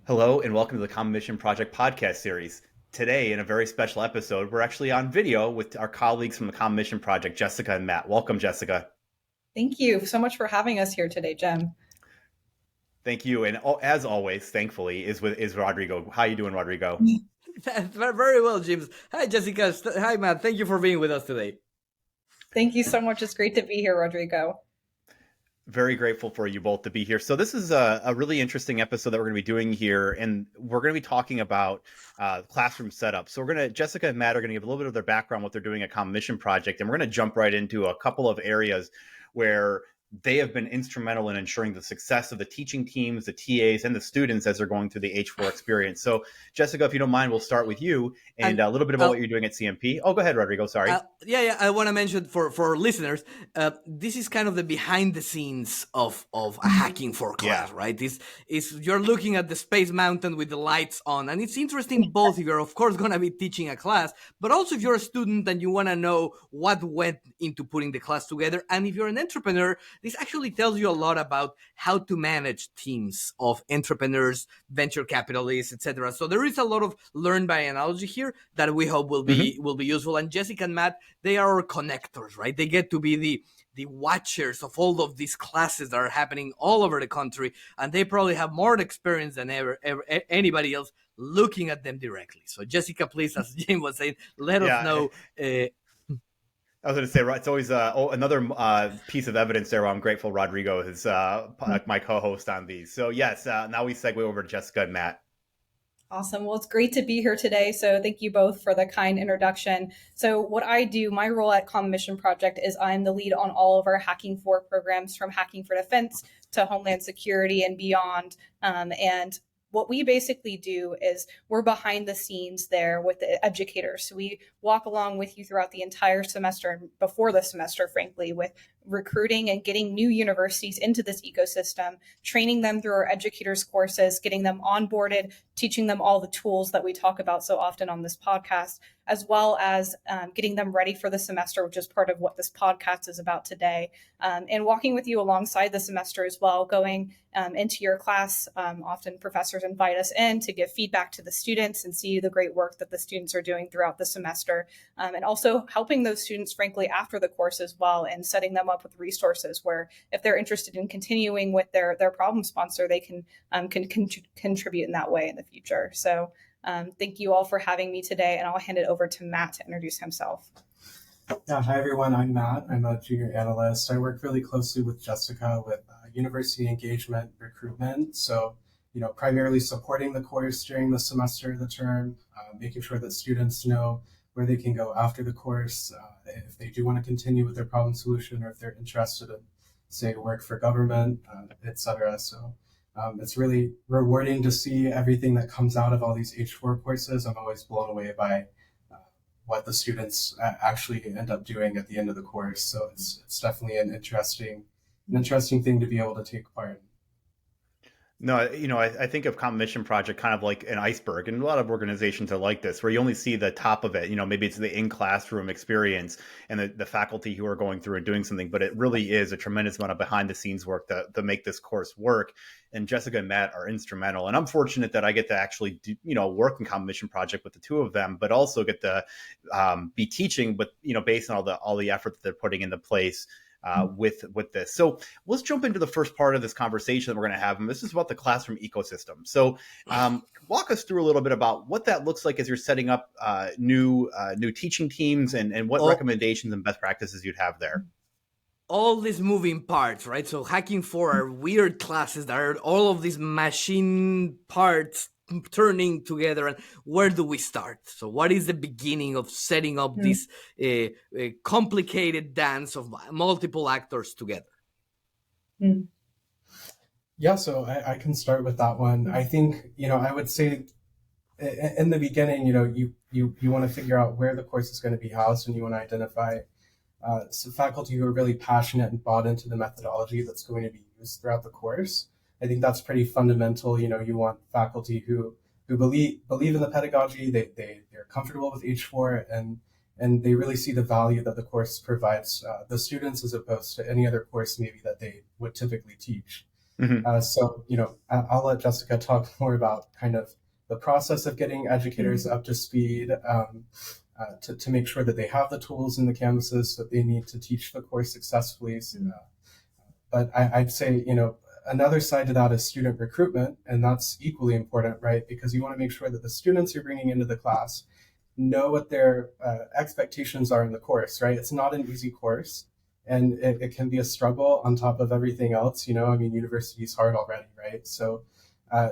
Hello, and welcome to the Common Mission Project podcast series. Today, in a very special episode, we're actually on video with our colleagues from the Common Mission Project, Jessica and Matt. Welcome, Jessica. Thank you so much for having us here today, Jem. Thank you. And as always, thankfully, is Rodrigo. How you doing, Rodrigo? Very well, James. Hi, Jessica. Hi, Matt. Thank you for being with us today. Thank you so much. It's great to be here, Rodrigo. Very grateful for you both to be here. So this is a really interesting episode that we're going to be doing here, and we're going to be talking about classroom setup. So Jessica and Matt are going to give a little bit of their background, what they're doing at Common Mission Project, and we're going to jump right into a couple of areas where they have been instrumental in ensuring the success of the teaching teams, the TAs, and the students as they're going through the H4 experience. So, Jessica, if you don't mind, we'll start with you and a little bit about what you're doing at CMP. Oh, go ahead, Rodrigo. Sorry. I want to mention for listeners, this is kind of the behind the scenes of a hacking for class, right? This is you're looking at the Space Mountain with the lights on, and it's interesting both if you're of course going to be teaching a class, but also if you're a student and you want to know what went into putting the class together, and if you're an entrepreneur. This actually tells you a lot about how to manage teams of entrepreneurs, venture capitalists, etc. So there is a lot of learn by analogy here that we hope will be useful. And Jessica and Matt, they are our connectors, right? They get to be the watchers of all of these classes that are happening all over the country, and they probably have more experience than ever anybody else looking at them directly. So Jessica, please, as Jim was saying, let us know. I was going to say, right, it's always another piece of evidence there where I'm grateful Rodrigo is my co-host on these. So yes, now we segue over to Jessica and Matt. Awesome. Well, it's great to be here today. So thank you both for the kind introduction. So what I do, my role at Common Mission Project is I'm the lead on all of our Hacking For programs, from Hacking for Defense to Homeland Security and beyond. And what we basically do is we're behind the scenes there with the educators. So we walk along with you throughout the entire semester and before the semester, frankly, with recruiting and getting new universities into this ecosystem, training them through our educators courses, getting them onboarded, teaching them all the tools that we talk about so often on this podcast, as well as getting them ready for the semester, which is part of what this podcast is about today, and walking with you alongside the semester as well, going into your class. Often professors invite us in to give feedback to the students and see the great work that the students are doing throughout the semester, and also helping those students, frankly, after the course as well, and setting them up with resources where if they're interested in continuing with their problem sponsor, they can contribute in that way in the future. So thank you all for having me today, and I'll hand it over to Matt to introduce himself. Yeah, hi everyone, I'm Matt. I'm a junior analyst. I work really closely with Jessica with university engagement recruitment. So, primarily supporting the course during the semester, the term, making sure that students know where they can go after the course, if they do want to continue with their problem solution, or if they're interested in, say, work for government, etc. So it's really rewarding to see everything that comes out of all these H4 courses. I'm always blown away by what the students actually end up doing at the end of the course. So it's definitely an interesting thing to be able to take part in. No, I think of Common Mission Project kind of like an iceberg, and a lot of organizations are like this, where you only see the top of it. Maybe it's the in-classroom experience and the faculty who are going through and doing something, but it really is a tremendous amount of behind-the-scenes work to make this course work. And Jessica and Matt are instrumental. And I'm fortunate that I get to actually work in Common Mission Project with the two of them, but also get to be teaching, but based on all the effort that they're putting into place. With this. So let's jump into the first part of this conversation that we're going to have. And this is about the classroom ecosystem. So walk us through a little bit about what that looks like as you're setting up new teaching teams and what recommendations and best practices you'd have there. All these moving parts, right? So Hacking For are weird classes that are all of these machine parts turning together, and where do we start? So what is the beginning of setting up this complicated dance of multiple actors together? Yeah, so I can start with that one. I think, I would say in the beginning, you want to figure out where the course is going to be housed, and you want to identify some faculty who are really passionate and bought into the methodology that's going to be used throughout the course. I think that's pretty fundamental. You want faculty who believe in the pedagogy, they're comfortable with H4, and they really see the value that the course provides the students, as opposed to any other course maybe that they would typically teach. Mhm. So, I'll let Jessica talk more about kind of the process of getting educators up to speed, to make sure that they have the tools in the Canvases that they need to teach the course successfully. But I'd say, another side to that is student recruitment, and that's equally important, right? Because you want to make sure that the students you're bringing into the class know what their expectations are in the course, right? It's not an easy course, and it can be a struggle on top of everything else. University is hard already, right? So uh,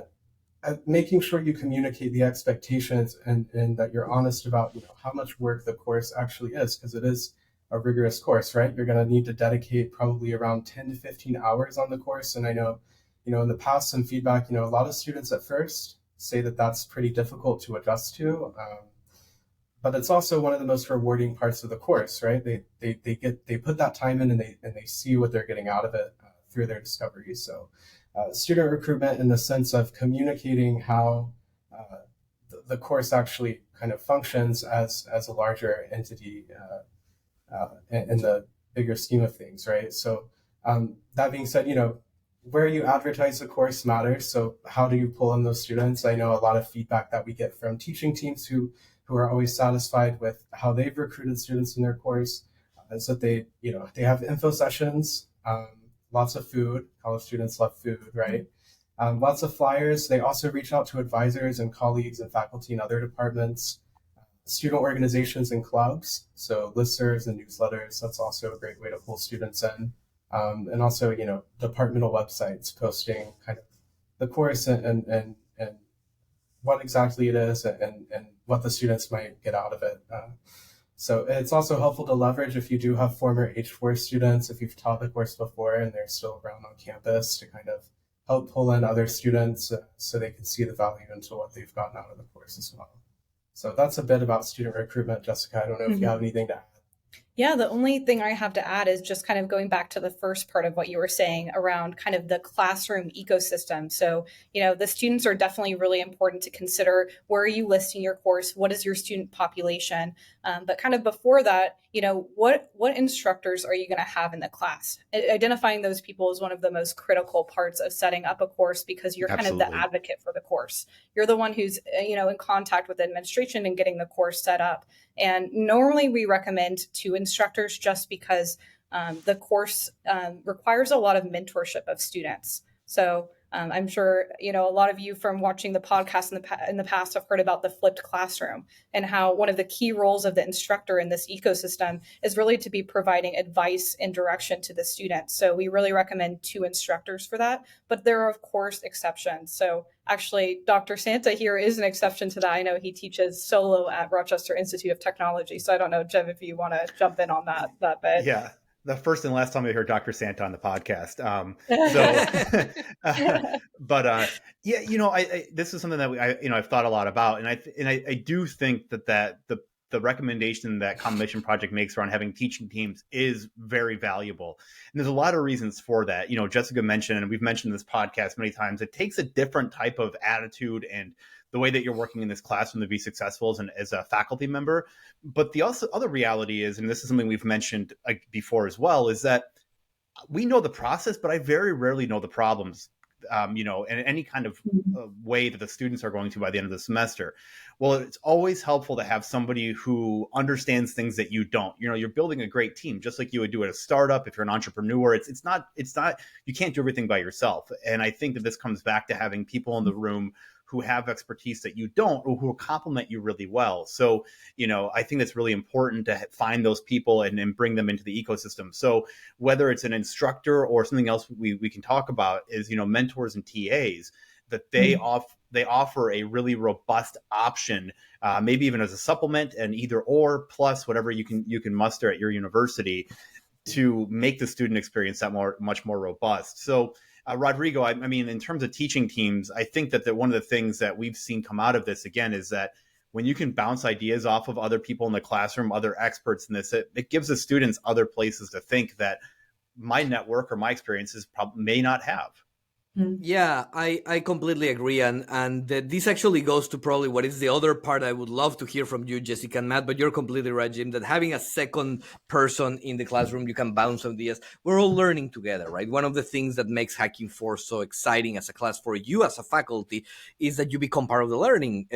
making sure you communicate the expectations, and that you're honest about how much work the course actually is, because it is a rigorous course, right? You're going to need to dedicate probably around 10 to 15 hours on the course. And I know, in the past, some feedback, a lot of students at first say that that's pretty difficult to adjust to. But it's also one of the most rewarding parts of the course, right? They put that time in, and they see what they're getting out of it through their discoveries. So student recruitment, in the sense of communicating how the course actually kind of functions as a larger entity in the bigger scheme of things, right? So that being said, where you advertise the course matters. So how do you pull in those students? I know a lot of feedback that we get from teaching teams who are always satisfied with how they've recruited students in their course is that they have info sessions, lots of food. College students love food, right? Lots of flyers. They also reach out to advisors and colleagues and faculty in other departments, student organizations and clubs. So listservs and newsletters, that's also a great way to pull students in. And also, departmental websites posting kind of the course and what exactly it is, and what the students might get out of it. So it's also helpful to leverage if you do have former H4 students, if you've taught the course before and they're still around on campus, to kind of help pull in other students so they can see the value into what they've gotten out of the course as well. So that's a bit about student recruitment. Jessica, I don't know if you have anything to add. Yeah, the only thing I have to add is just kind of going back to the first part of what you were saying around kind of the classroom ecosystem. So, the students are definitely really important to consider. Where are you listing your course? What is your student population? But kind of before that, what instructors are you going to have in the class? Identifying those people is one of the most critical parts of setting up a course, because you're kind of the advocate for the course. You're the one who's, in contact with administration and getting the course set up. And normally we recommend 2 instructors, just because the course requires a lot of mentorship of students. So I'm sure, a lot of you from watching the podcast in the past have heard about the flipped classroom, and how one of the key roles of the instructor in this ecosystem is really to be providing advice and direction to the students. So we really recommend 2 instructors for that, but there are, of course, exceptions. So actually, Dr. Santa here is an exception to that. I know he teaches solo at Rochester Institute of Technology. So I don't know, Jim, if you want to jump in on that bit. Yeah. The first and last time I heard Dr. Santa on the podcast. This is something that I've thought a lot about, and I do think that the recommendation that Common Mission Project makes around having teaching teams is very valuable. And there's a lot of reasons for that. Jessica mentioned, and we've mentioned this podcast many times, it takes a different type of attitude and the way that you're working in this classroom to be successful as a faculty member. But the other reality is, and this is something we've mentioned before as well, is that we know the process, but I very rarely know the problems, in any kind of way that the students are going to by the end of the semester. Well, it's always helpful to have somebody who understands things that you don't. You're building a great team, just like you would do at a startup. If you're an entrepreneur, it's not, you can't do everything by yourself. And I think that this comes back to having people in the room who have expertise that you don't, or who will complement you really well. So, I think it's really important to find those people and bring them into the ecosystem. So whether it's an instructor or something else we can talk about is, mentors and TAs, that they offer a really robust option, maybe even as a supplement, and either or plus whatever you can muster at your university to make the student experience much more robust. So Rodrigo, I mean, in terms of teaching teams, I think that one of the things that we've seen come out of this, again, is that when you can bounce ideas off of other people in the classroom, other experts in this, it gives the students other places to think that my network or my experiences may not have. Yeah, I completely agree, and this actually goes to probably what is the other part I would love to hear from you, Jessica and Matt. But you're completely right, Jim, that having a second person in the classroom, you can bounce ideas. We're all learning together, right? One of the things that makes Hacking Force so exciting as a class for you as a faculty is that you become part of the learning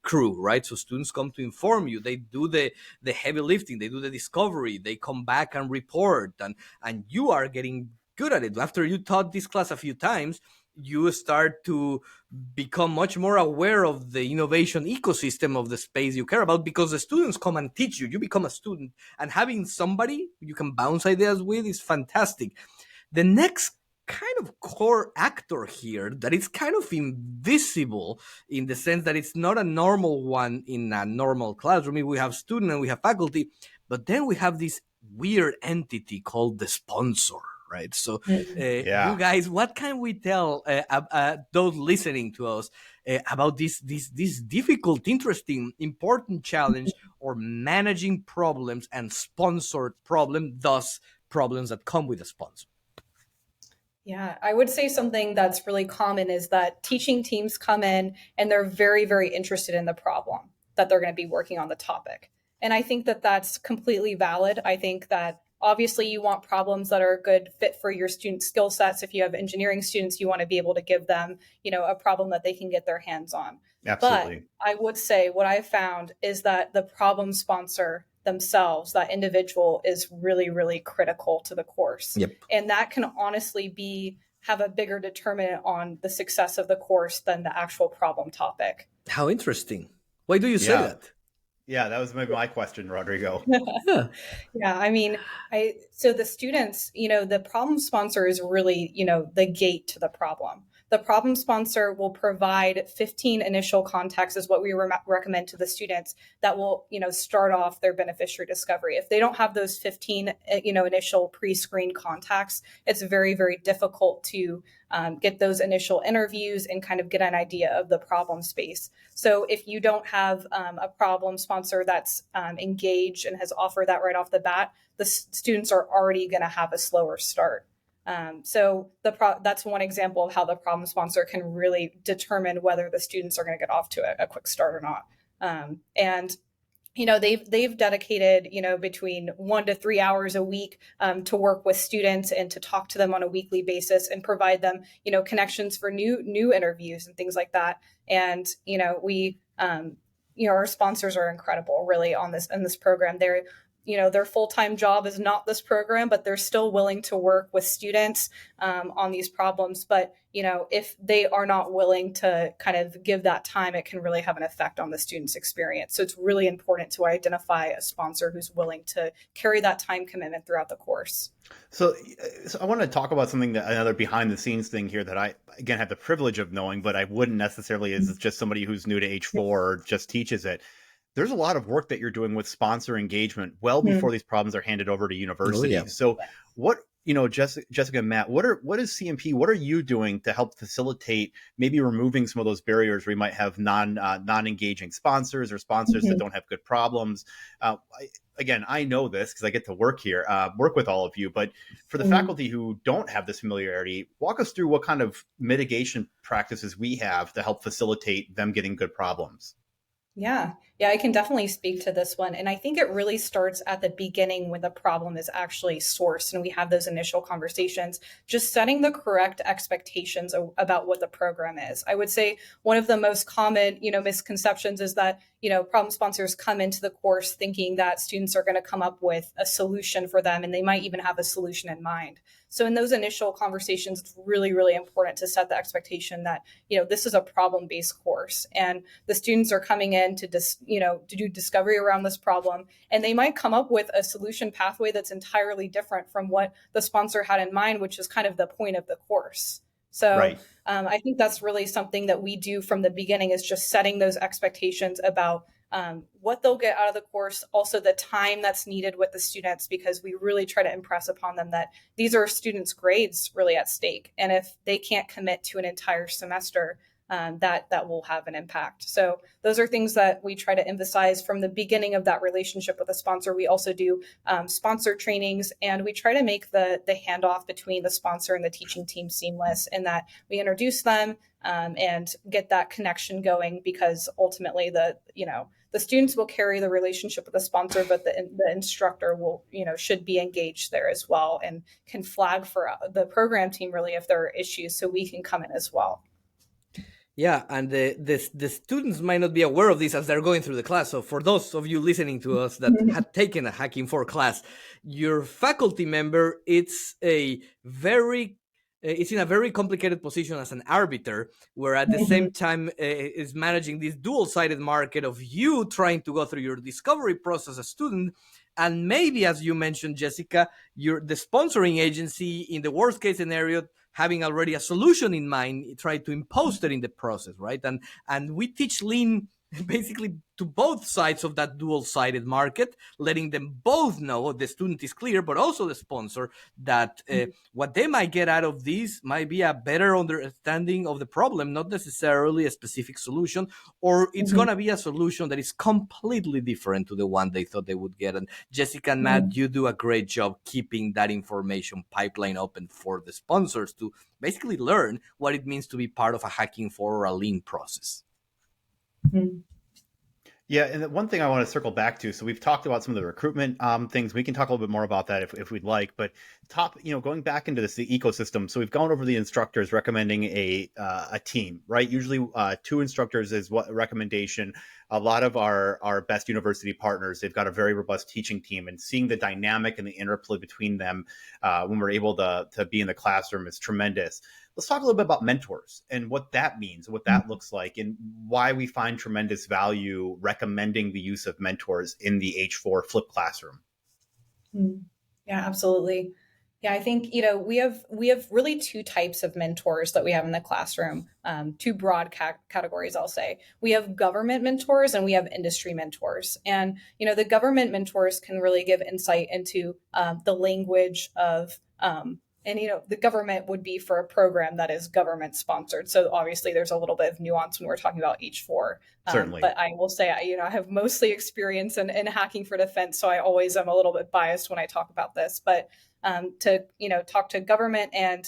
crew, right? So students come to inform you. They do the heavy lifting. They do the discovery. They come back and report, and you are getting good at it. After you taught this class a few times, you start to become much more aware of the innovation ecosystem of the space you care about, because the students come and teach you. You become a student, and having somebody you can bounce ideas with is fantastic. The next kind of core actor here that is kind of invisible, in the sense that it's not a normal one in a normal classroom. We have student and we have faculty, but then we have this weird entity called the sponsor, right? So Yeah. you guys, what can we tell those listening to us about this difficult, interesting, important challenge, or managing problems and sponsored problem, thus problems that come with a sponsor? Yeah, I would say something that's really common is that teaching teams come in and they're very, very interested in the problem that they're going to be working on, the topic. And I think that that's completely valid. I think that obviously you want problems that are a good fit for your student skill sets. If you have engineering students, you want to be able to give them, a problem that they can get their hands on. Absolutely. But I would say what I've found is that the problem sponsor themselves, that individual, is really, really critical to the course. Yep. And that can honestly have a bigger determinant on the success of the course than the actual problem topic. How interesting. Why do you say Yeah. that? Yeah, that was maybe my question, Rodrigo. Yeah, I mean, so the students, the problem sponsor is really, the gate to the problem. The problem sponsor will provide 15 initial contacts, is what we recommend to the students, that will, start off their beneficiary discovery. If they don't have those 15, initial pre-screened contacts, it's very, very difficult to get those initial interviews and kind of get an idea of the problem space. So if you don't have a problem sponsor that's engaged and has offered that right off the bat, the students are already going to have a slower start. So that's one example of how the problem sponsor can really determine whether the students are going to get off to a quick start or not. And they've dedicated between 1 to 3 hours a week to work with students and to talk to them on a weekly basis and provide them connections for new interviews and things like that. And we our sponsors are incredible, really, in this program. Their full-time job is not this program, but they're still willing to work with students on these problems. But, if they are not willing to kind of give that time, it can really have an effect on the student's experience. So it's really important to identify a sponsor who's willing to carry that time commitment throughout the course. So I want to talk about another behind the scenes thing here that I, again, have the privilege of knowing, but I wouldn't necessarily as just somebody who's new to H4 or just teaches it. There's a lot of work that you're doing with sponsor engagement well before these problems are handed over to universities. Oh, yeah. So what, Jessica and Matt, what is CMP? What are you doing to help facilitate maybe removing some of those barriers where you might have non-engaging sponsors or sponsors that don't have good problems? I know this because I get to work with all of you, but for the faculty who don't have this familiarity, walk us through what kind of mitigation practices we have to help facilitate them getting good problems. Yeah, I can definitely speak to this one. And I think it really starts at the beginning when the problem is actually sourced and we have those initial conversations, just setting the correct expectations about what the program is. I would say one of the most common, misconceptions is that, problem sponsors come into the course thinking that students are going to come up with a solution for them, and they might even have a solution in mind. So in those initial conversations, it's really, really important to set the expectation that, this is a problem-based course and the students are coming in to do discovery around this problem. And they might come up with a solution pathway that's entirely different from what the sponsor had in mind, which is kind of the point of the course. So Right. I think that's really something that we do from the beginning, is just setting those expectations about what they'll get out of the course, also the time that's needed with the students, because we really try to impress upon them that these are students' grades really at stake. And if they can't commit to an entire semester, that will have an impact. So those are things that we try to emphasize from the beginning of that relationship with a sponsor. We also do sponsor trainings, and we try to make the handoff between the sponsor and the teaching team seamless, in that we introduce them and get that connection going, because ultimately the students will carry the relationship with the sponsor, but the instructor will, should be engaged there as well, and can flag for the program team really if there are issues, so we can come in as well. Yeah, and the students might not be aware of this as they're going through the class. So for those of you listening to us that had taken a Hacking for class, your faculty member, it's in a very complicated position as an arbiter, where at the same time is managing this dual-sided market of you trying to go through your discovery process as a student, and maybe, as you mentioned, Jessica, you're the sponsoring agency, in the worst case scenario, having already a solution in mind, try to impose it in the process, right? And we teach Lean basically to both sides of that dual-sided market, letting them both know, the student is clear, but also the sponsor, that what they might get out of this might be a better understanding of the problem, not necessarily a specific solution, or it's going to be a solution that is completely different to the one they thought they would get. And Jessica and Matt, you do a great job keeping that information pipeline open for the sponsors to basically learn what it means to be part of a Hacking for or a Lean process. Yeah, and one thing I want to circle back to, so we've talked about some of the recruitment things. We can talk a little bit more about that if we'd like, but going back into the ecosystem. So we've gone over the instructors recommending a team, right? Usually 2 instructors is what recommendation. A lot of our best university partners, they've got a very robust teaching team, and seeing the dynamic and the interplay between them when we're able to be in the classroom is tremendous. Let's talk a little bit about mentors and what that means, what that looks like, and why we find tremendous value recommending the use of mentors in the H4 flipped classroom. Yeah, absolutely. Yeah, I think, we have really 2 types of mentors that we have in the classroom, 2 broad categories, I'll say. We have government mentors and we have industry mentors. And, the government mentors can really give insight into the language of the government would be for a program that is government sponsored. So obviously there's a little bit of nuance when we're talking about H4. Certainly. But I will say, I have mostly experience in Hacking for Defense, so I always am a little bit biased when I talk about this. But to talk to government and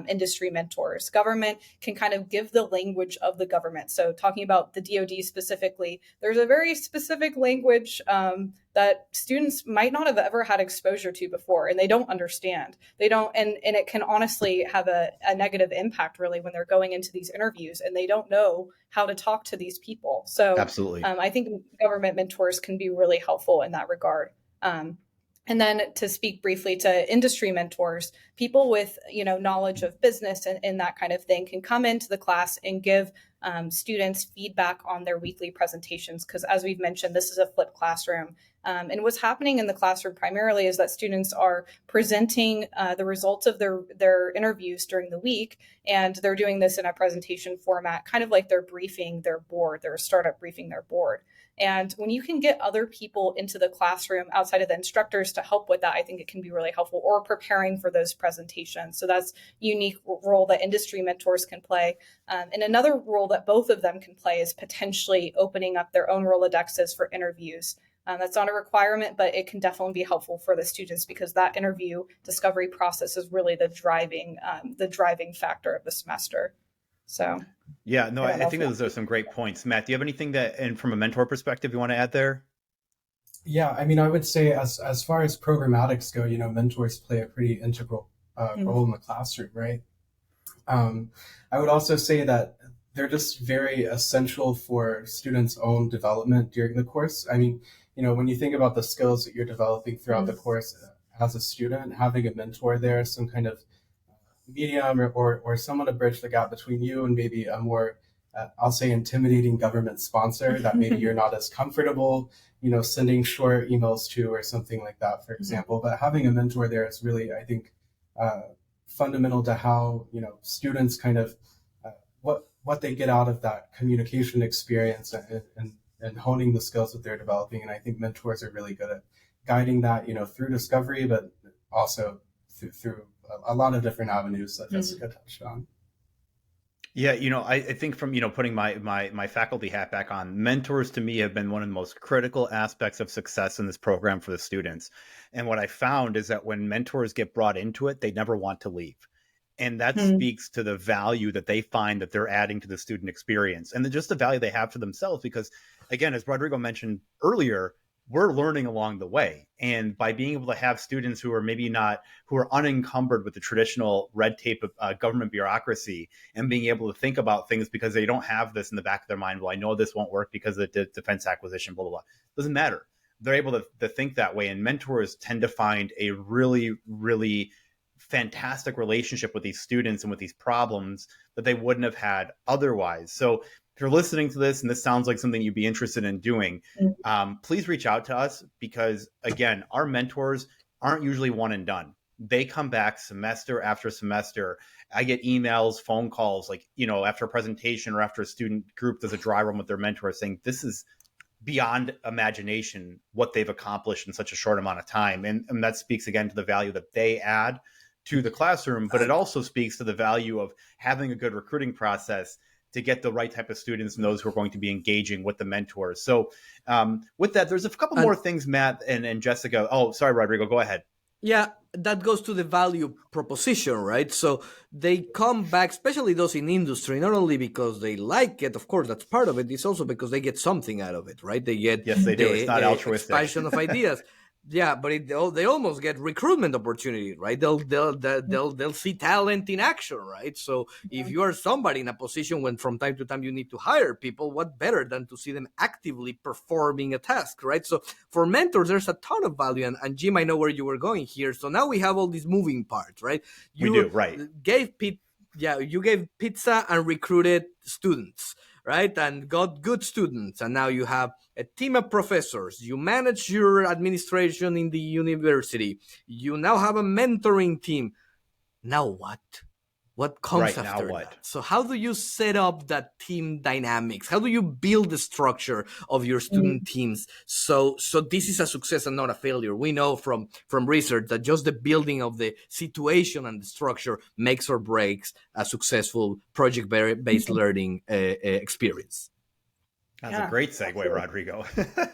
industry mentors. Government can kind of give the language of the government. So talking about the DoD specifically, there's a very specific language that students might not have ever had exposure to before, and they don't understand. They don't, and it can honestly have a negative impact really when they're going into these interviews and they don't know how to talk to these people. So absolutely, I think government mentors can be really helpful in that regard. And then to speak briefly to industry mentors, people with, knowledge of business and that kind of thing can come into the class and give students feedback on their weekly presentations. Because as we've mentioned, this is a flipped classroom. And what's happening in the classroom primarily is that students are presenting the results of their interviews during the week. And they're doing this in a presentation format, kind of like they're briefing their board, their startup briefing their board. And when you can get other people into the classroom outside of the instructors to help with that, I think it can be really helpful, or preparing for those presentations. So that's a unique role that industry mentors can play. And another role that both of them can play is potentially opening up their own Rolodexes for interviews. That's not a requirement, but it can definitely be helpful for the students, because that interview discovery process is really the driving factor of the semester. So, yeah, no, I think those are some great points. Matt, do you have anything and from a mentor perspective, you want to add there? Yeah, I would say as far as programmatics go, mentors play a pretty integral role in the classroom, right? I would also say that they're just very essential for students' own development during the course. When you think about the skills that you're developing throughout the course as a student, having a mentor there, some kind of medium or someone to bridge the gap between you and maybe a more, I'll say, intimidating government sponsor that maybe you're not as comfortable, sending short emails to or something like that, for example. But having a mentor there is really, I think, fundamental to how, students kind of, what they get out of that communication experience and honing the skills that they're developing. And I think mentors are really good at guiding that, through discovery, but also through a lot of different avenues that Jessica touched on. Yeah, I think from, putting my faculty hat back on, mentors to me have been one of the most critical aspects of success in this program for the students. And what I found is that when mentors get brought into it, they never want to leave. And that Hmm. speaks to the value that they find that they're adding to the student experience and just the value they have for themselves. Because again, as Rodrigo mentioned earlier, we're learning along the way. And by being able to have students who are maybe not, who are unencumbered with the traditional red tape of government bureaucracy and being able to think about things because they don't have this in the back of their mind. Well, I know this won't work because of the defense acquisition, blah, blah, blah. Doesn't matter. They're able to think that way. And mentors tend to find a really, really fantastic relationship with these students and with these problems that they wouldn't have had otherwise. So if you're listening to this and this sounds like something you'd be interested in doing, please reach out to us because, again, our mentors aren't usually one and done. They come back semester after semester. I get emails, phone calls, like, after a presentation or after a student group does a dry run with their mentor saying, this is beyond imagination what they've accomplished in such a short amount of time. And that speaks again to the value that they add to the classroom, but it also speaks to the value of having a good recruiting process to get the right type of students and those who are going to be engaging with the mentors. So with that, there's a couple more things, Matt and Jessica. Oh, sorry, Rodrigo, go ahead. Yeah, that goes to the value proposition, right? So they come back, especially those in industry, not only because they like it, of course, that's part of it. It's also because they get something out of it, right? They get Yes, they do. It's not altruistic. Expansion of ideas. Yeah, but they almost get recruitment opportunity, right? They'll see talent in action, right? So if you are somebody in a position when from time to time you need to hire people, what better than to see them actively performing a task, right? So for mentors, there's a ton of value. And Jim, I know where you were going here. So now we have all these moving parts, right? We do, right? You gave pizza and recruited students, right? And got good students. And now you have a team of professors. You manage your administration in the university. You now have a mentoring team. Now what? What comes Right, after now what? that? So how do you set up that team dynamics? How do you build the structure of your student teams so this is a success and not a failure? We know from research that just the building of the situation and the structure makes or breaks a successful project-based learning experience. That's a great segue, Rodrigo.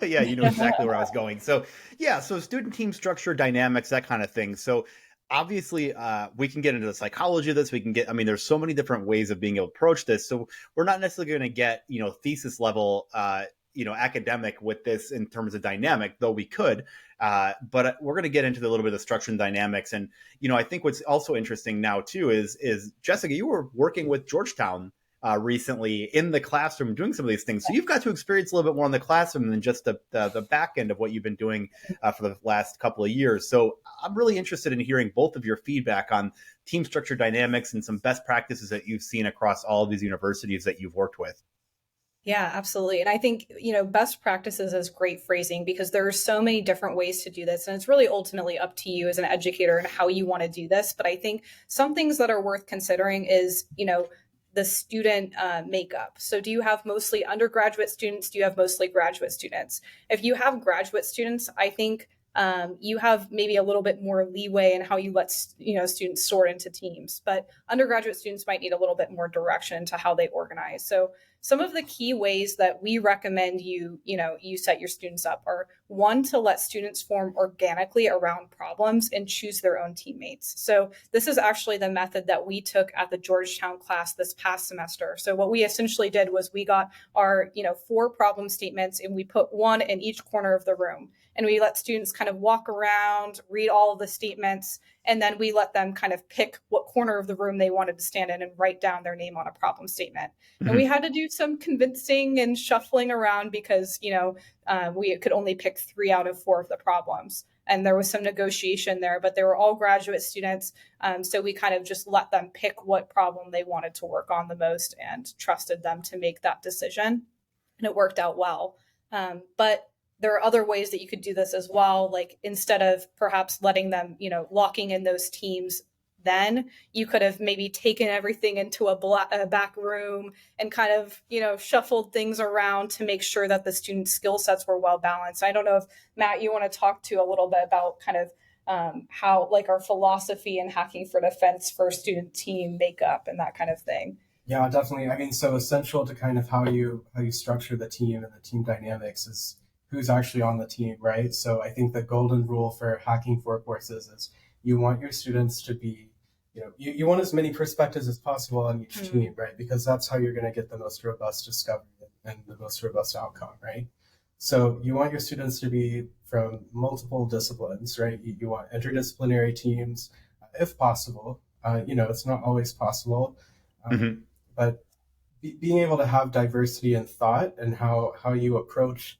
Yeah, you know exactly where I was going. So yeah, so student team structure, dynamics, that kind of thing. So obviously we can get into the psychology of this. There's so many different ways of being able to approach this. So we're not necessarily going to get, thesis level, academic with this in terms of dynamic, though we could, but we're going to get into a little bit of the structure and dynamics. And, I think what's also interesting now too is Jessica, you were working with Georgetown recently in the classroom doing some of these things. So you've got to experience a little bit more in the classroom than just the back end of what you've been doing for the last couple of years. So I'm really interested in hearing both of your feedback on team structure dynamics and some best practices that you've seen across all of these universities that you've worked with. Yeah, absolutely. And I think, best practices is great phrasing because there are so many different ways to do this. And it's really ultimately up to you as an educator and how you want to do this. But I think some things that are worth considering is, the student makeup. So do you have mostly undergraduate students? Do you have mostly graduate students? If you have graduate students, I think you have maybe a little bit more leeway in how you let students sort into teams. But undergraduate students might need a little bit more direction to how they organize. So some of the key ways that we recommend you set your students up are, one, to let students form organically around problems and choose their own teammates. So this is actually the method that we took at the Georgetown class this past semester. So what we essentially did was we got our 4 problem statements and we put one in each corner of the room. And we let students kind of walk around, read all of the statements, and then we let them kind of pick what corner of the room they wanted to stand in and write down their name on a problem statement. Mm-hmm. And we had to do some convincing and shuffling around because, we could only pick 3 out of 4 of the problems. And there was some negotiation there, but they were all graduate students. So we kind of just let them pick what problem they wanted to work on the most and trusted them to make that decision. And it worked out well. But there are other ways that you could do this as well. Like instead of perhaps letting them, locking in those teams, then you could have maybe taken everything into a back room and kind of, shuffled things around to make sure that the student skill sets were well balanced. I don't know if Matt, you want to talk to a little bit about kind of how like our philosophy in Hacking for Defense for student team makeup and that kind of thing. Yeah, definitely. I mean, so essential to kind of how you structure the team and the team dynamics is who's actually on the team, right? So I think the golden rule for Hacking 4 courses is you want your students to be, you want as many perspectives as possible on each team, right? Because that's how you're going to get the most robust discovery and the most robust outcome, right? So you want your students to be from multiple disciplines, right? You want interdisciplinary teams, if possible. It's not always possible. Mm-hmm. But being able to have diversity in thought and how you approach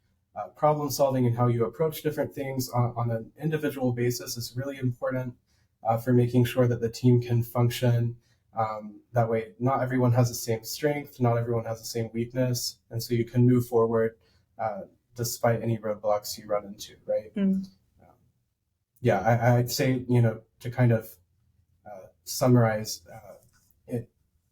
problem solving and how you approach different things on an individual basis is really important for making sure that the team can function. That way, not everyone has the same strength, not everyone has the same weakness, and so you can move forward despite any roadblocks you run into, right? Yeah, I'd say, to kind of summarize it,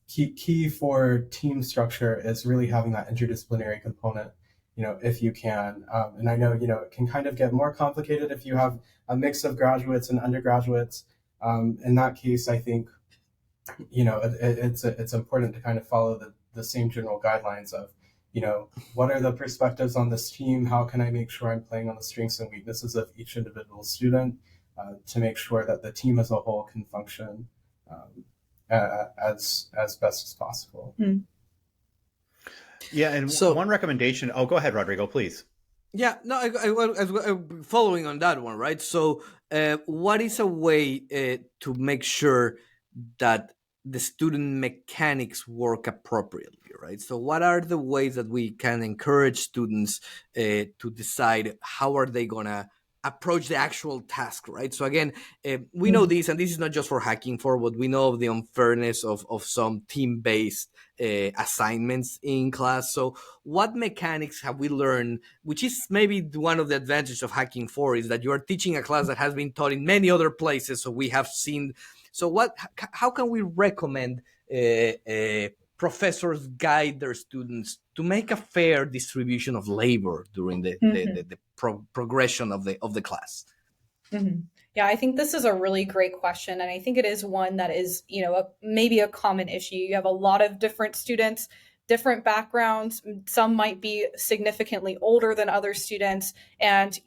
key for team structure is really having that interdisciplinary component, if you can. And I know, it can kind of get more complicated if you have a mix of graduates and undergraduates. In that case, I think, it's important to kind of follow the same general guidelines of, what are the perspectives on this team? How can I make sure I'm playing on the strengths and weaknesses of each individual student to make sure that the team as a whole can function as best as possible. Yeah, and So- one recommendation. Oh, go ahead, Rodrigo, please. Yeah, no, I following on that one, right? So, what is a way to make sure that the student mechanics work appropriately, right? So, what are the ways that we can encourage students to decide how are they gonna approach the actual task, right? So again, we know this, and this is not just for Hacking 4, but we know of the unfairness of some team-based assignments in class. So what mechanics have we learned, which is maybe one of the advantages of Hacking 4, is that you are teaching a class that has been taught in many other places, so we have seen. So how can we recommend professors guide their students to make a fair distribution of labor during the progression of the class? Yeah, I think this is a really great question. And I think it is one that is, maybe a common issue. You have a lot of different students, different backgrounds. Some might be significantly older than other students. And,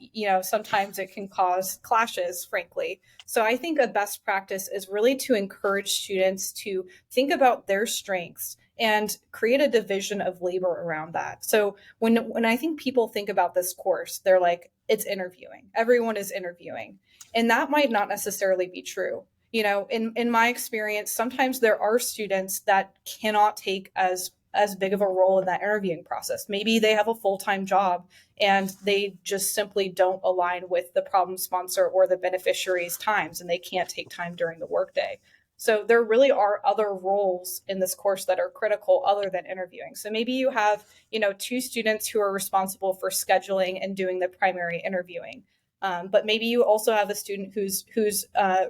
sometimes it can cause clashes, frankly. So I think a best practice is really to encourage students to think about their strengths and create a division of labor around that. So when I think people think about this course, they're like, it's interviewing. Everyone is interviewing. And that might not necessarily be true. In my experience, sometimes there are students that cannot take as big of a role in that interviewing process. Maybe they have a full-time job and they just simply don't align with the problem sponsor or the beneficiary's times, and they can't take time during the workday. So there really are other roles in this course that are critical other than interviewing. So maybe you have, 2 students who are responsible for scheduling and doing the primary interviewing. But maybe you also have a student who's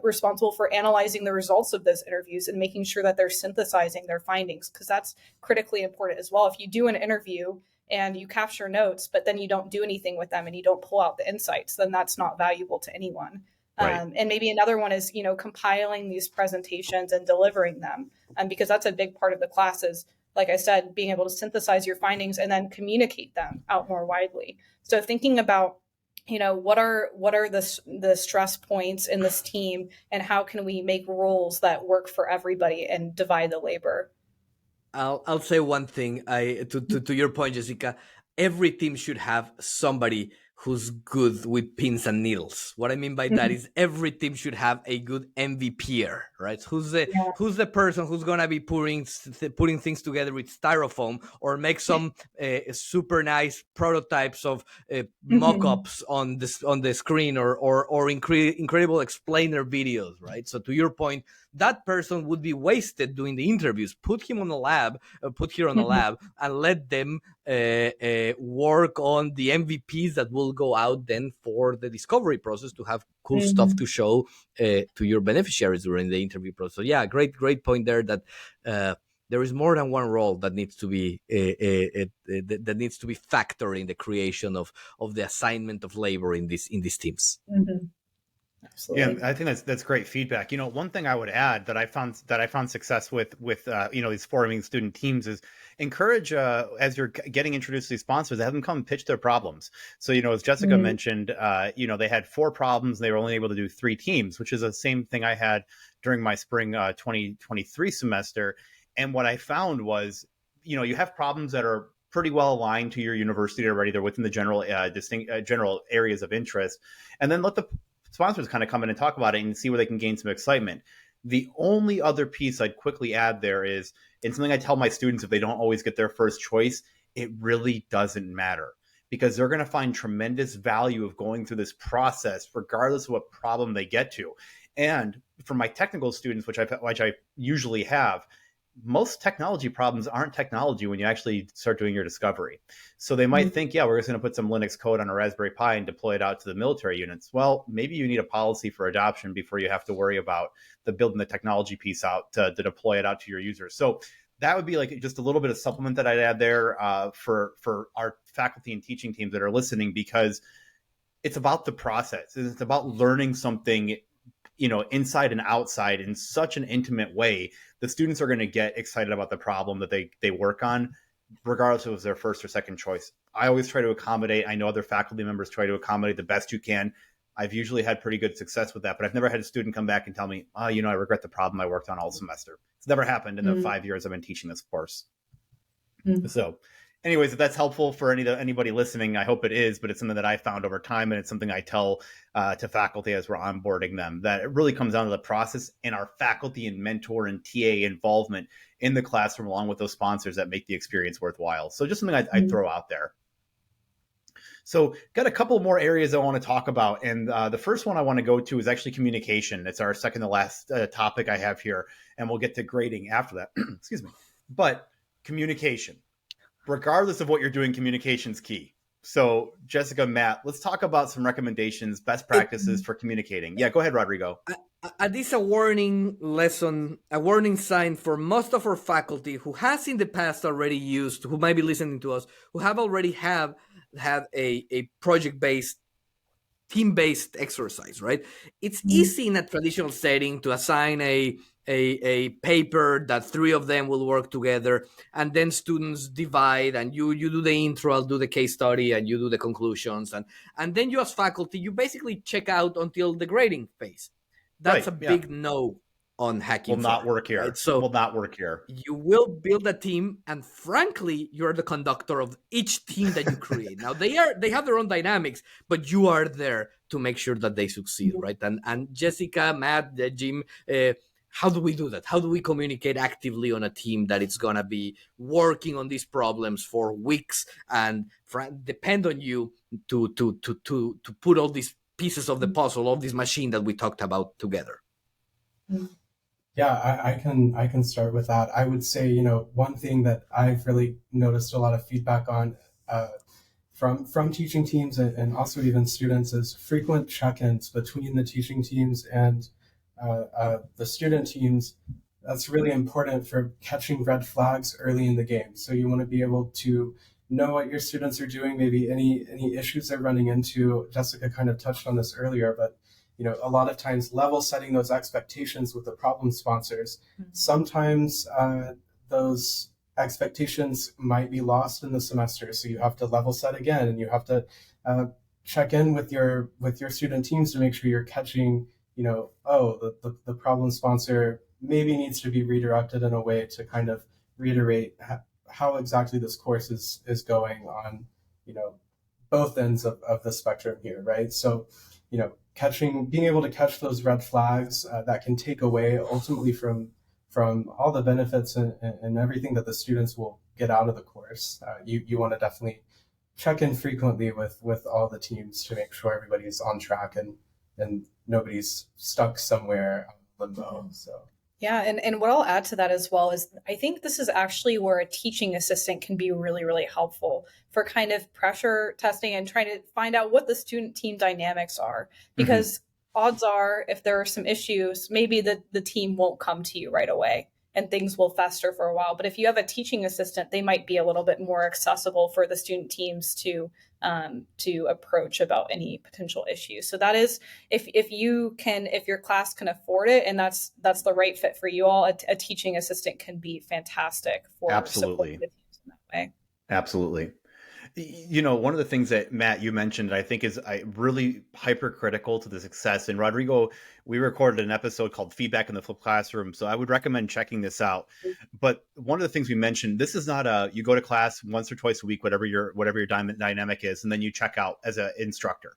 responsible for analyzing the results of those interviews and making sure that they're synthesizing their findings, because that's critically important as well. If you do an interview and you capture notes, but then you don't do anything with them and you don't pull out the insights, then that's not valuable to anyone. Right. And maybe another one is, compiling these presentations and delivering them, because that's a big part of the classes. Like I said, being able to synthesize your findings and then communicate them out more widely. So thinking about, what are the stress points in this team, and how can we make roles that work for everybody and divide the labor? I'll say one thing. To your point, Jessica, every team should have somebody who's good with pins and needles. What I mean by that is every team should have a good MVPer, right? Who's the person who's gonna be putting things together with styrofoam, or make some super nice prototypes of mock-ups on the screen, or incredible explainer videos, right? So to your point, that person would be wasted doing the interviews. Put her on a lab, and let them work on the MVPs that will go out then for the discovery process to have cool stuff to show to your beneficiaries during the interview process. So yeah, great point there, that there is more than one role that needs to be that needs to be factored in the creation of the assignment of labor in these teams. Absolutely. Yeah, I think that's great feedback. One thing I would add that I found success with these forming student teams is encourage as you're getting introduced to these sponsors, have them come and pitch their problems. So as Jessica Mm. mentioned, they had 4 problems and they were only able to do 3 teams, which is the same thing I had during my spring 2023 semester. And what I found was, you have problems that are pretty well aligned to your university already. They're within the general general areas of interest, and then let the sponsors kind of come in and talk about it and see where they can gain some excitement. The only other piece I'd quickly add there is, and something I tell my students if they don't always get their first choice, it really doesn't matter, because they're going to find tremendous value of going through this process regardless of what problem they get to. And for my technical students, which I usually have, most technology problems aren't technology when you actually start doing your discovery. So they might think, yeah, we're just going to put some Linux code on a Raspberry Pi and deploy it out to the military units. Well, maybe you need a policy for adoption before you have to worry about building the technology piece out to deploy it out to your users. So that would be like just a little bit of supplement that I'd add there for our faculty and teaching teams that are listening, because it's about the process. It's about learning something inside and outside in such an intimate way. The students are going to get excited about the problem that they work on, regardless if it was their first or second choice. I always try to accommodate. I know other faculty members try to accommodate the best you can. I've usually had pretty good success with that, but I've never had a student come back and tell me, I regret the problem I worked on all semester. It's never happened in the 5 years I've been teaching this course. So anyways, if that's helpful for anybody listening, I hope it is, but it's something that I found over time, and it's something I tell to faculty as we're onboarding them, that it really comes down to the process and our faculty and mentor and TA involvement in the classroom, along with those sponsors, that make the experience worthwhile. So just something I'd throw out there. So got a couple more areas I want to talk about. And the first one I want to go to is actually communication. It's our second to last topic I have here, and we'll get to grading after that. Excuse me. But communication, regardless of what you're doing, communication's key. So Jessica, Matt, let's talk about some recommendations, best practices for communicating. Yeah, go ahead, Rodrigo. This is a warning lesson, a warning sign for most of our faculty who has in the past already used, who might be listening to us, who have already had a project-based, team-based exercise, right? It's easy in a traditional setting to assign a paper that 3 of them will work together, and then students divide, and you do the intro, I'll do the case study, and you do the conclusions, and then you as faculty, you basically check out until the grading phase. That's a big no on Hacking will not work here. Right? So will not work here. You will build a team, and frankly, you're the conductor of each team that you create. Now they have their own dynamics, but you are there to make sure that they succeed, right? And Jessica, Matt, Jim, how do we do that? How do we communicate actively on a team that it's gonna be working on these problems for weeks and depend on you to put all these pieces of the puzzle of this machine that we talked about together? Yeah, I can start with that. I would say, one thing that I've really noticed a lot of feedback on from teaching teams and also even students is frequent check-ins between the teaching teams and the student teams. That's really important for catching red flags early in the game. So you want to be able to know what your students are doing, maybe any issues they're running into. Jessica kind of touched on this earlier, but a lot of times level setting those expectations with the problem sponsors. Sometimes those expectations might be lost in the semester, so you have to level set again, and you have to check in with your student teams to make sure you're catching, the problem sponsor maybe needs to be redirected in a way to kind of reiterate how exactly this course is going on, both ends of the spectrum here, right? So, being able to catch those red flags that can take away ultimately from all the benefits and everything that the students will get out of the course. You want to definitely check in frequently with all the teams to make sure everybody's on track and nobody's stuck somewhere limbo. So. Yeah, and what I'll add to that as well is I think this is actually where a teaching assistant can be really, really helpful for kind of pressure testing and trying to find out what the student team dynamics are. Because odds are, if there are some issues, maybe the team won't come to you right away. and things will fester for a while. But if you have a teaching assistant, they might be a little bit more accessible for the student teams to approach about any potential issues. So that is, if your class can afford it, and that's the right fit for you all, a teaching assistant can be fantastic for Absolutely. supporting the teams in that way. Absolutely. One of the things that Matt, you mentioned, I think is really hypercritical to the success. And Rodrigo, we recorded an episode called Feedback in the Flipped Classroom. So I would recommend checking this out. But one of the things we mentioned, this is not you go to class once or twice a week, whatever your dynamic is, and then you check out as an instructor.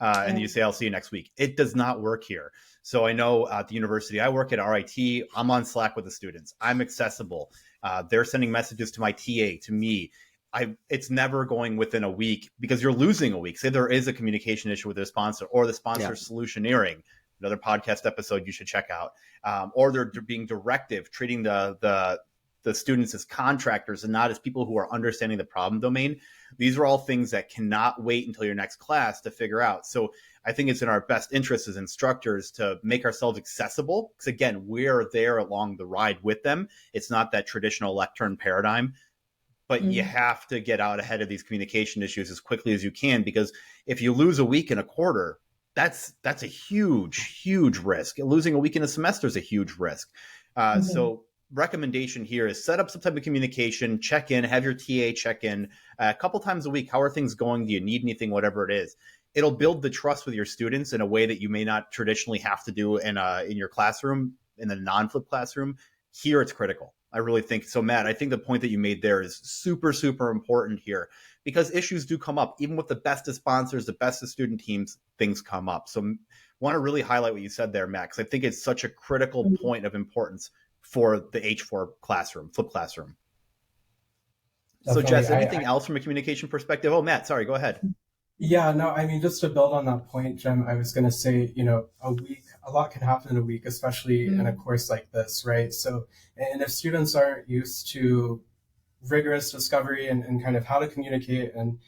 And you say, I'll see you next week. It does not work here. So I know at the university I work at, RIT, I'm on Slack with the students. I'm accessible. They're sending messages to my TA, to me. It's never going within a week, because you're losing a week. Say there is a communication issue with their sponsor, or the sponsor solutioneering, another podcast episode you should check out, or they're being directive, treating the students as contractors and not as people who are understanding the problem domain. These are all things that cannot wait until your next class to figure out. So I think it's in our best interest as instructors to make ourselves accessible, because again, we're there along the ride with them. It's not that traditional lectern paradigm. But you have to get out ahead of these communication issues as quickly as you can, because if you lose a week in a quarter, that's a huge risk. Losing a week in a semester is a huge risk. So recommendation here is set up some type of communication, check in, have your TA check in a couple times a week. How are things going? Do you need anything? Whatever it is. It'll build the trust with your students in a way that you may not traditionally have to do in your classroom, in the non-flipped classroom. Here it's critical. I really think so, Matt. I think the point that you made there is super, super important here, because issues do come up. Even with the best of sponsors, the best of student teams, things come up. So I want to really highlight what you said there, Matt, because I think it's such a critical point of importance for the H4 classroom, flipped classroom. Definitely. So Jess, anything else from a communication perspective? Oh, Matt, sorry, go ahead. Yeah, no, I mean, just to build on that point, Jem, I was going to say, a lot can happen in a week, especially in a course like this, right? So, and if students aren't used to rigorous discovery and kind of how to communicate and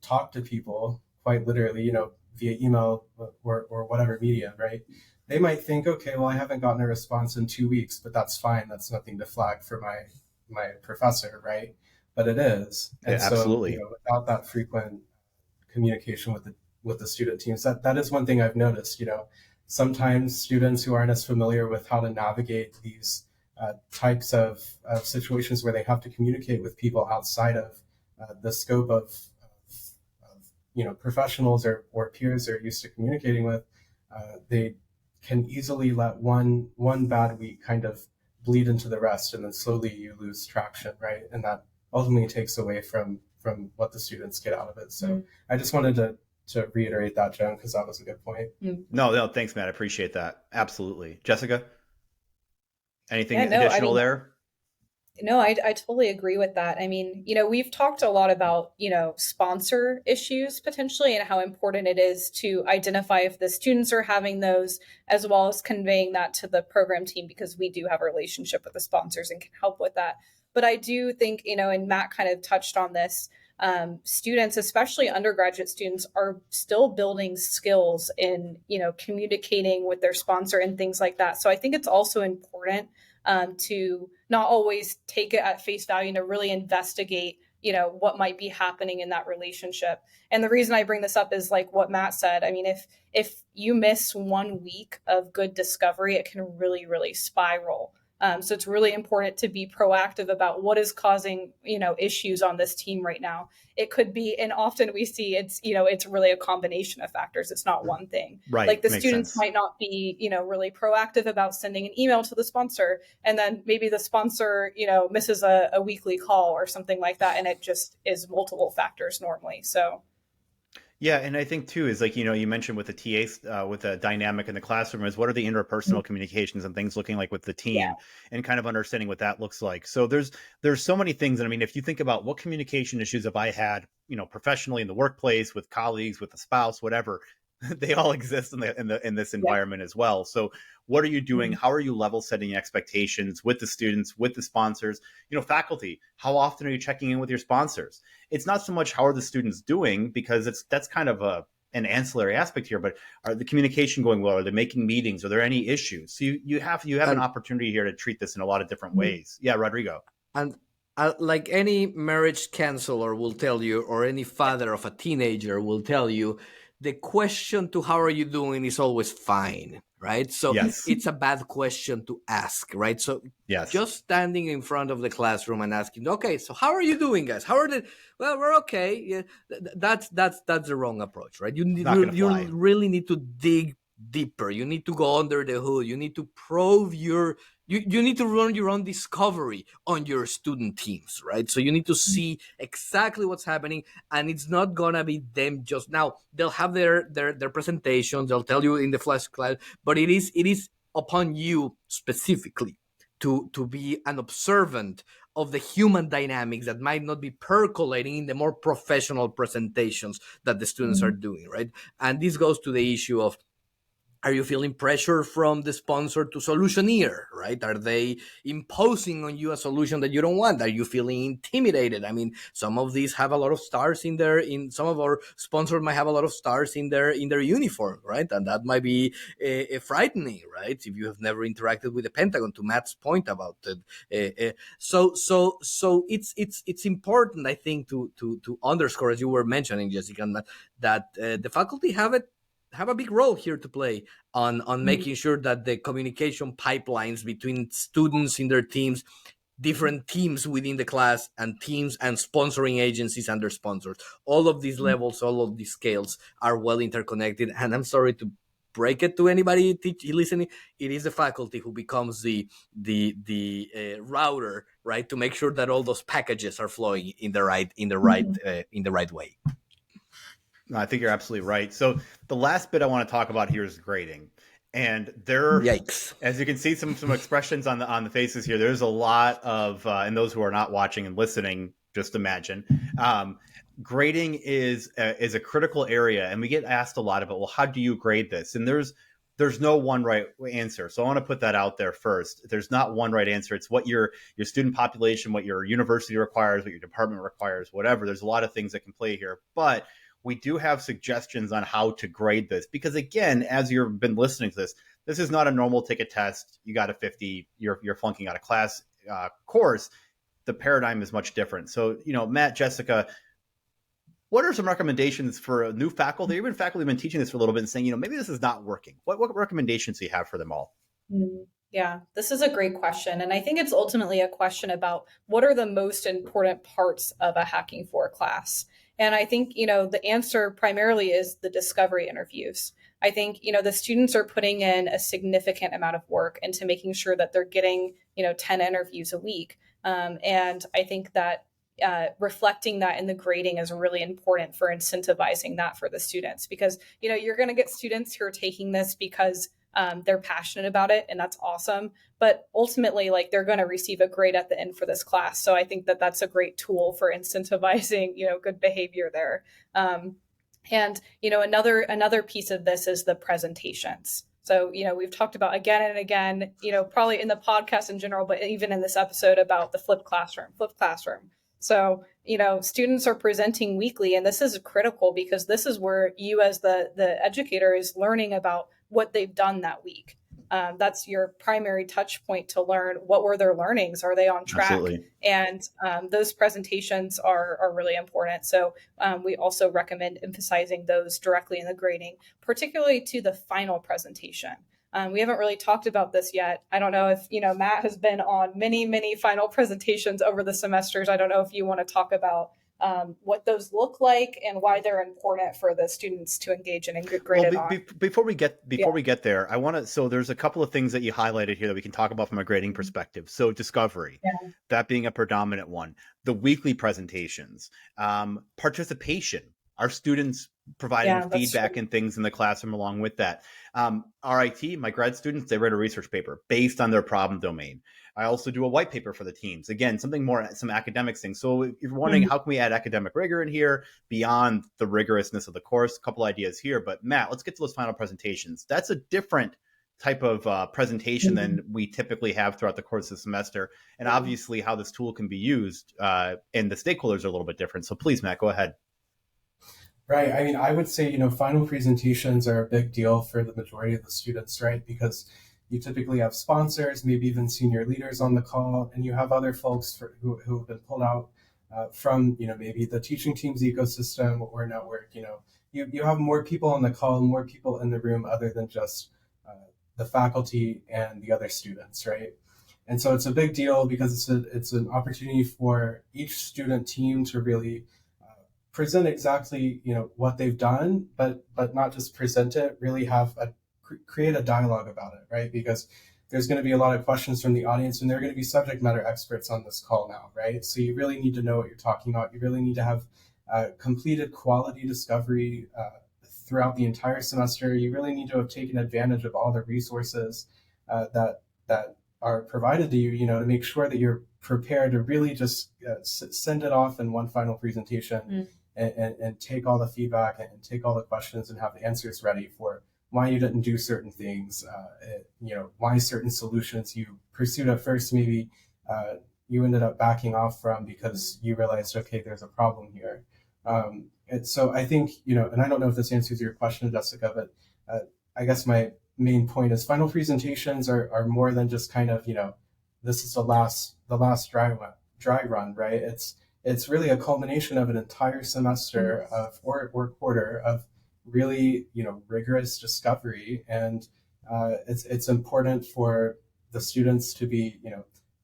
talk to people, quite literally, via email or whatever medium, right? They might think, okay, well, I haven't gotten a response in 2 weeks, but that's fine. That's nothing to flag for my professor, right? But it is. And yeah, absolutely. So, without that frequent communication with the student teams, that is one thing I've noticed. Sometimes students who aren't as familiar with how to navigate these types of situations where they have to communicate with people outside of the scope of professionals or peers they're used to communicating with, they can easily let one bad week kind of bleed into the rest, and then slowly you lose traction, right? And that ultimately takes away from what the students get out of it. So I just wanted to reiterate that, Jen, because that was a good point. No, thanks, Matt. I appreciate that. Absolutely. Jessica, anything additional there? No, I totally agree with that. I mean, we've talked a lot about, sponsor issues potentially, and how important it is to identify if the students are having those, as well as conveying that to the program team, because we do have a relationship with the sponsors and can help with that. But I do think, and Matt kind of touched on this, students, especially undergraduate students, are still building skills in, communicating with their sponsor and things like that. So I think it's also important to not always take it at face value and to really investigate, what might be happening in that relationship. And the reason I bring this up is like what Matt said. I mean, if you miss 1 week of good discovery, it can really, really spiral. So it's really important to be proactive about what is causing, issues on this team right now. It could be, and often we see it's really a combination of factors. It's not one thing. Right. Like the students might not be, really proactive about sending an email to the sponsor. And then maybe the sponsor, misses a weekly call or something like that. And it just is multiple factors normally. So. Yeah, and I think too is like, you mentioned with the TAs, with the dynamic in the classroom, is what are the interpersonal communications and things looking like with the team, and kind of understanding what that looks like. So there's so many things. And I mean, if you think about what communication issues have I had, professionally in the workplace, with colleagues, with a spouse, whatever, they all exist in this environment as well. So what are you doing? How are you level setting expectations with the students, with the sponsors, faculty? How often are you checking in with your sponsors? It's not so much how are the students doing, because that's kind of an ancillary aspect here, but are the communication going well? Are they making meetings? Are there any issues? So you have an opportunity here to treat this in a lot of different ways. Yeah, Rodrigo. And like any marriage counselor will tell you, or any father of a teenager will tell you, the question to how are you doing is always fine, right? So Yes. it's a bad question to ask, right? So Yes. just standing in front of the classroom and asking, okay, so how are you doing, guys? How are they? Well, we're okay. Yeah, that's the wrong approach, right? You really need to dig deeper. You need to go under the hood. You need to probe you need to run your own discovery on your student teams, right? So you need to see exactly what's happening, and it's not gonna be them just now. They'll have their presentations. They'll tell you in the flash class, but it is upon you specifically to be an observant of the human dynamics that might not be percolating in the more professional presentations that the students are doing, right? And this goes to the issue of, are you feeling pressure from the sponsor to solutioneer, right? Are they imposing on you a solution that you don't want? Are you feeling intimidated? I mean, some of these have a lot of stars some of our sponsors might have a lot of stars in their uniform, right? And that might be frightening, right? If you have never interacted with the Pentagon, to Matt's point about it. So it's important, I think, to underscore, as you were mentioning, Jessica, and Matt, that the faculty have a big role here to play on making sure that the communication pipelines between students in their teams, different teams within the class, and teams and sponsoring agencies and their sponsors, all of these levels, all of these scales are well interconnected. And I'm sorry to break it to anybody listening, it is the faculty who becomes the router, right, to make sure that all those packages are flowing in the right way. No, I think you're absolutely right. So the last bit I want to talk about here is grading. And Yikes. As you can see, some expressions on the faces here. There's a lot of, and those who are not watching and listening, just imagine. Grading is a critical area, and we get asked a lot about, well, how do you grade this? And there's no one right answer. So I want to put that out there first. There's not one right answer. It's what your student population, what your university requires, what your department requires, whatever. There's a lot of things that can play here, but we do have suggestions on how to grade this, because again, as you've been listening to this is not a normal ticket test. You got a 50, you're flunking out of class course. The paradigm is much different. So, Matt, Jessica, what are some recommendations for new faculty, even faculty who've been teaching this for a little bit and saying, maybe this is not working? What recommendations do you have for them all? Yeah, this is a great question. And I think it's ultimately a question about what are the most important parts of a Hacking 4 class. And I think, the answer primarily is the discovery interviews. I think, the students are putting in a significant amount of work into making sure that they're getting, 10 interviews a week. And I think that reflecting that in the grading is really important for incentivizing that for the students, because, you're going to get students who are taking this because they're passionate about it, and that's awesome. But ultimately, they're going to receive a grade at the end for this class. So I think that that's a great tool for incentivizing, good behavior there. And another piece of this is the presentations. So, we've talked about again and again, probably in the podcast in general, but even in this episode about the flipped classroom. So, students are presenting weekly, and this is critical because this is where you as the educator is learning about what they've done that week. That's your primary touch point to learn what were their learnings. Are they on track? Absolutely. And those presentations are really important. So we also recommend emphasizing those directly in the grading, particularly to the final presentation. We haven't really talked about this yet. I don't know if, Matt has been on many, many final presentations over the semesters. I don't know if you want to talk about what those look like and why they're important for the students to engage in and get graded on. Before we get there, I want to. So there's a couple of things that you highlighted here that we can talk about from a grading perspective. So discovery, that being a predominant one, the weekly presentations, participation, our students providing feedback and things in the classroom along with that. RIT, my grad students, they write a research paper based on their problem domain. I also do a white paper for the teams. Again, some academics things. So if you're wondering how can we add academic rigor in here beyond the rigorousness of the course, a couple ideas here. But Matt, let's get to those final presentations. That's a different type of presentation than we typically have throughout the course of the semester. And obviously how this tool can be used and the stakeholders are a little bit different. So please, Matt, go ahead. Right. I mean, I would say, final presentations are a big deal for the majority of the students, right? Because you typically have sponsors, maybe even senior leaders on the call, and you have other folks who have been pulled out from, maybe the teaching team's ecosystem or network. You have more people on the call, more people in the room other than just the faculty and the other students, right? And so it's a big deal because it's an opportunity for each student team to really present exactly what they've done, but not just present it. Really create a dialogue about it, right? Because there's going to be a lot of questions from the audience, and they're going to be subject matter experts on this call now, right? So you really need to know what you're talking about. You really need to have completed quality discovery throughout the entire semester. You really need to have taken advantage of all the resources that are provided to you, to make sure that you're prepared to really just send it off in one final presentation and take all the feedback and take all the questions and have the answers ready for why you didn't do certain things, why certain solutions you pursued at first, maybe you ended up backing off from because you realized, okay, there's a problem here. And so I think, and I don't know if this answers your question, Jessica, but I guess my main point is final presentations are more than just kind of, this is the last dry run, right? It's really a culmination of an entire semester of or quarter of really, rigorous discovery. And it's important for the students to be,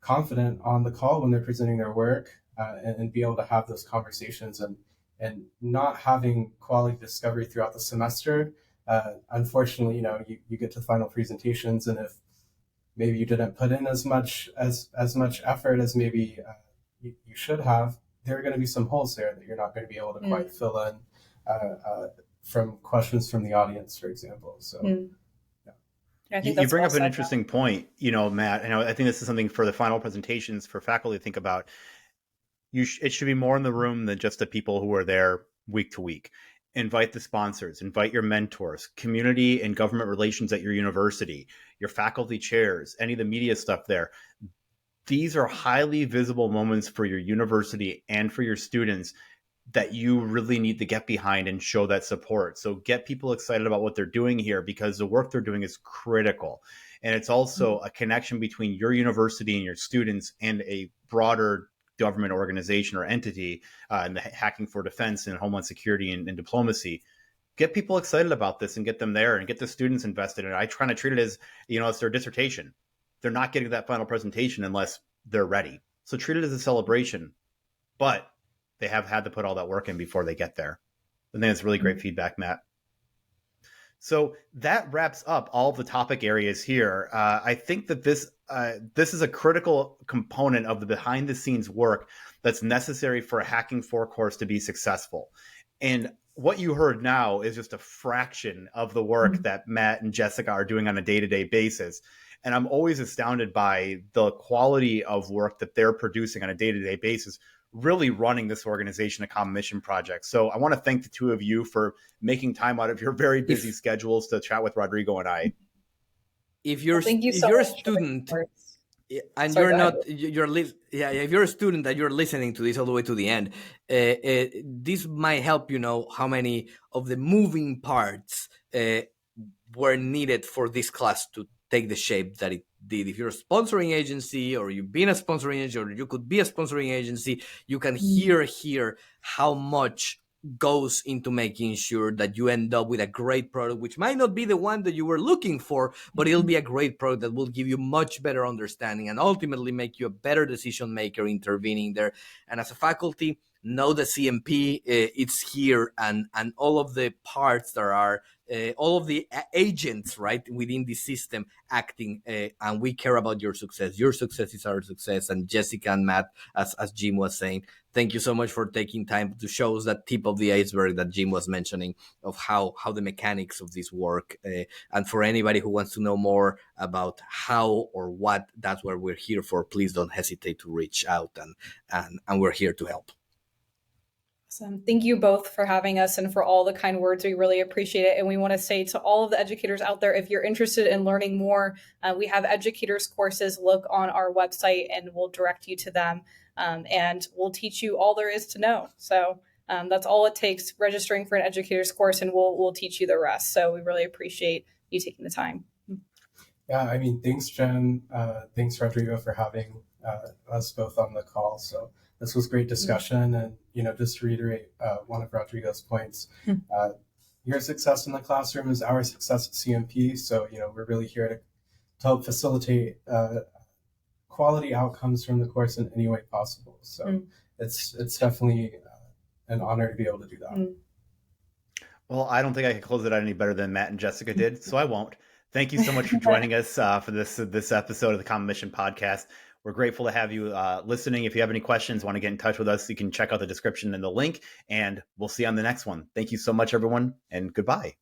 confident on the call when they're presenting their work and be able to have those conversations and not having quality discovery throughout the semester. Unfortunately, you get to final presentations, and if maybe you didn't put in as much effort as maybe you should have, there are going to be some holes there that you're not going to be able to quite fill in from questions from the audience, for example. So, I think you bring up an interesting point, Matt, and I think this is something for the final presentations for faculty to think about. It should be more in the room than just the people who are there week to week. Invite the sponsors, invite your mentors, community and government relations at your university, your faculty chairs, any of the media stuff there. These are highly visible moments for your university and for your students that you really need to get behind and show that support. So get people excited about what they're doing here, because the work they're doing is critical. And it's also a connection between your university and your students and a broader government organization or entity in the Hacking for Defense and Homeland Security and diplomacy. Get people excited about this and get them there and get the students invested in it. I try to treat it as, it's their dissertation. They're not getting that final presentation unless they're ready. So treat it as a celebration, but they have had to put all that work in before they get there. I think it's really great feedback, Matt. So that wraps up all of the topic areas here. I think that this is a critical component of the behind the scenes work that's necessary for a Hacking 4 course to be successful. And what you heard now is just a fraction of the work that Matt and Jessica are doing on a day-to-day basis. And I'm always astounded by the quality of work that they're producing on a day-to-day basis, really running this organization, a Common Mission Project. So I want to thank the two of you for making time out of your very busy schedules to chat with Rodrigo and I. If you're a student and if you're a student and you're listening to this all the way to the end, this might help you know how many of the moving parts were needed for this class to take the shape that it did. If you're a sponsoring agency, or you've been a sponsoring agency, or you could be a sponsoring agency, you can hear here how much goes into making sure that you end up with a great product, which might not be the one that you were looking for, but it'll be a great product that will give you much better understanding and ultimately make you a better decision maker intervening there. And as a faculty, know the CMP, it's here, and all of the parts that are all of the agents right within the system acting, and we care about your success. Your success is our success. And Jessica and Matt, as Jim was saying, thank you so much for taking time to show us that tip of the iceberg that Jim was mentioning of how the mechanics of this work. And for anybody who wants to know more about how or what, that's what we're here for. Please don't hesitate to reach out, and we're here to help. Awesome. Thank you both for having us and for all the kind words. We really appreciate it. And we want to say to all of the educators out there, if you're interested in learning more, we have educators courses. Look on our website and we'll direct you to them, and we'll teach you all there is to know. So That's all it takes, registering for an educator's course, and we'll teach you the rest. So we really appreciate you taking the time. Yeah, I mean, thanks, Jen. Thanks, Rodrigo, for having us both on the call. So this was great discussion. And, just to reiterate one of Rodrigo's points, your success in the classroom is our success at CMP. So, we're really here to help facilitate quality outcomes from the course in any way possible. So it's definitely an honor to be able to do that. Well, I don't think I could close it out any better than Matt and Jessica did, so I won't. Thank you so much for joining us for this episode of the Common Mission Podcast. We're grateful to have you listening. If you have any questions, want to get in touch with us, you can check out the description and the link, and we'll see you on the next one. Thank you so much, everyone, and goodbye.